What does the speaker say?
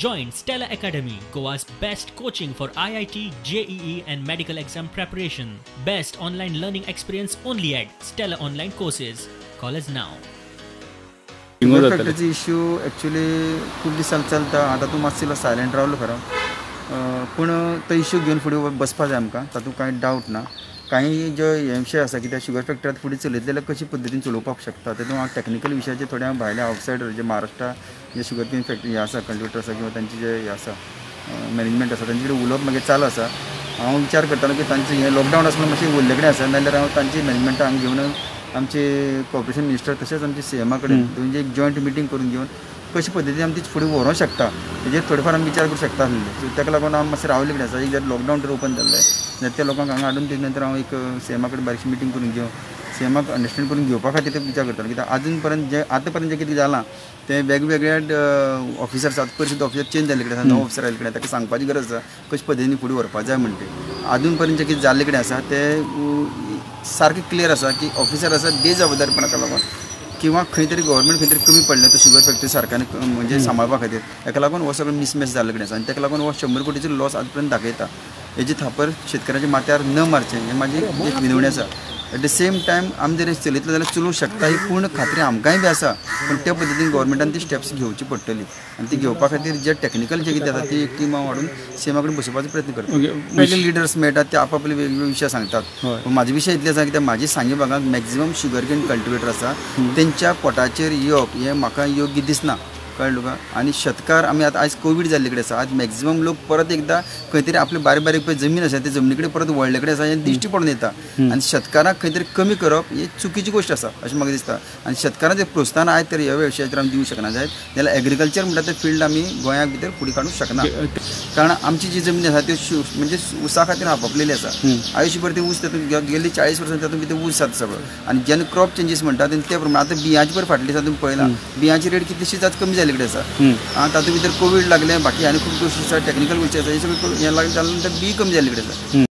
Join Stella Academy, Goa's best coaching for IIT, JEE and medical exam preparation. Best online learning experience only at Stella Online Courses. Call us now. Sugar फॅक्टरीचा issue actually खूप दिसांनी चलता. आता तूं मातसो silent रावलो खरो, पूण तो इश्यू घेवन फुडें बसपा जाय आमकां, तातूंत कांय डावट ना. काही जो विशय आसा की त्या शुगर फॅक्टरीत फुडें चलयत जाल्यार कशे पद्दतीन चलोवपाक शकता तेतून हांव टॅक्निकल विशयाचे थोडे हांव भायले आवटसायडर जे महाराष्ट्रा जे शुगर केन फॅक्टरी आसा कल्टिवेटर आसा किंवा तांचे जे हे आसा मॅनेजमेंट आसा तांचे कडेन उलोवप मागीर चालू आसा. हांव विचार करतालो की तांचे हे लॉकडावन आसलो मातशें उरले कडेन आसा, नाल्यार हांव तांचे मॅनेजमेंटा हांगा घेवन आमचे कॉर्पोरेशन मिनिस्टर तशेंच आमचे सीएमा कडेन दोनचे एक जॉयंट मिटींग करून घेवन कशे पद्दतीन आमी ती फुडें व्हरूंक शकता हेजेर थोडेफार आमी विचार करूंक शकता आसले. सो ताका लागून हांव मातशें रावले कडेन आसा. एक जर लॉकडावन जर ओपन जाल्लें जाल्यार त्या लोकांक हांगा हाडून तेजे नंतर हांव एक सीएमा कडेन बारीकशी मिटींग करून घेवन सीएमाक अंडरस्टँड करून घेवपा खातीर विचार करतालो. कित्याक अजून पर्यंत जे आतां पर्यंत जे कितें जालां ते वेगवेगळ्या ऑफिसर्स आतां परिशद ऑफिसर चेंज जाल्ले कडेन आसा, नवो ऑफिसर आयले कडेन ताका सांगपाची गरज आसा कशे पद्दतीन फुडें व्हरपा जाय म्हणटे. अजून पर्यंत जे कितें जाल्ले कडेन आसा ते सारकें क्लियर आसा की ऑफिसर आसा बेजबाबदारपणाका लागून किंवा खंय तरी गव्हर्मेंट खंय तरी कमी पडलें तो शुगर फॅक्टरी सारक्यान म्हणजे सांबाळपा खातीर ताका लागून हो सगळो मिसमॅच जाल्ले कडेन आसा. आनी ताका लागून हो 100 कोटीचो लॉस आज पर्यंत दाखयता. हेजी थापर शेतकऱ्याच्या माथ्यार न मारचें हें म्हाजी एक विनवणी आसा. एट द सेम टायम आमी जर चलयतले जाल्यार चलूंक शकता ही पूर्ण खात्री आमकांय बी आसा, पूण त्या पद्दतीन गव्हर्मेंटान ती स्टेप्स घेवची पडटली आनी ती घेवपा खातीर जे टॅक्निकल जे कितें आसा ती एक टीम हांव हाडून सीएमा कडेन बसोवपाचो प्रयत्न करता. पयले लिडर्स मेळटात ते आपआपले वेगवेगळे विशय सांगतात, पूण म्हाजे विशय इतले आसा की म्हाजी सांगे भागांत मॅक्झिमम शुगर केन कल्टिवेटर आसा तेंच्या पोटाचेर येवप हें म्हाका योग्य दिसना. कळ्ळें तुका. आनी शेतकार आमी आतां आयज कोवीड जाल्ले कडेन आसा, आज मॅक्झिमम लोक परत एकदां खंय तरी आपले बारीक बारीक पळय जमीन आसा ते जमनी कडेन परत वळले कडेन आसा हें दिश्टी पडून येता. आनी शेतकाराक खंय तरी कमी करप ही चुकीची गोश्ट आसा अशें म्हाका दिसता. आनी शेतकारांक जर प्रोत्साहन आयज तर ह्या विशयाचेर आमी दिवंक शकना जायत जाल्यार एग्रीकल्चर म्हणटा ते फील्ड आमी गोंया भितर फुडें काडूंक शकना. कारण आमची जी जमीन आसा त्यो म्हणजे उसा खातीर आपआपलेली आसा. आयुश्यभर ते ऊस तातूंत गेल्ली 40 वर्सां तातूंत भितर ऊस जाता सगळो. आनी जेन्ना क्रॉप चेंजीस म्हणटा ते प्रमाणे आतां बियांची पळय फाटली दिसा तुमी पळयलां बियांची रेट कितलीशीच आज कमी जाल्ले कडेन आसा. तातूंत भितर कोवीड लागलें बाकी आनी खूब गोश्टी आसा टॅक्निकल गोश्टी आसा हे सगळें हें जाल्या नंतर बी कमी जाल्ले कडेन आसा.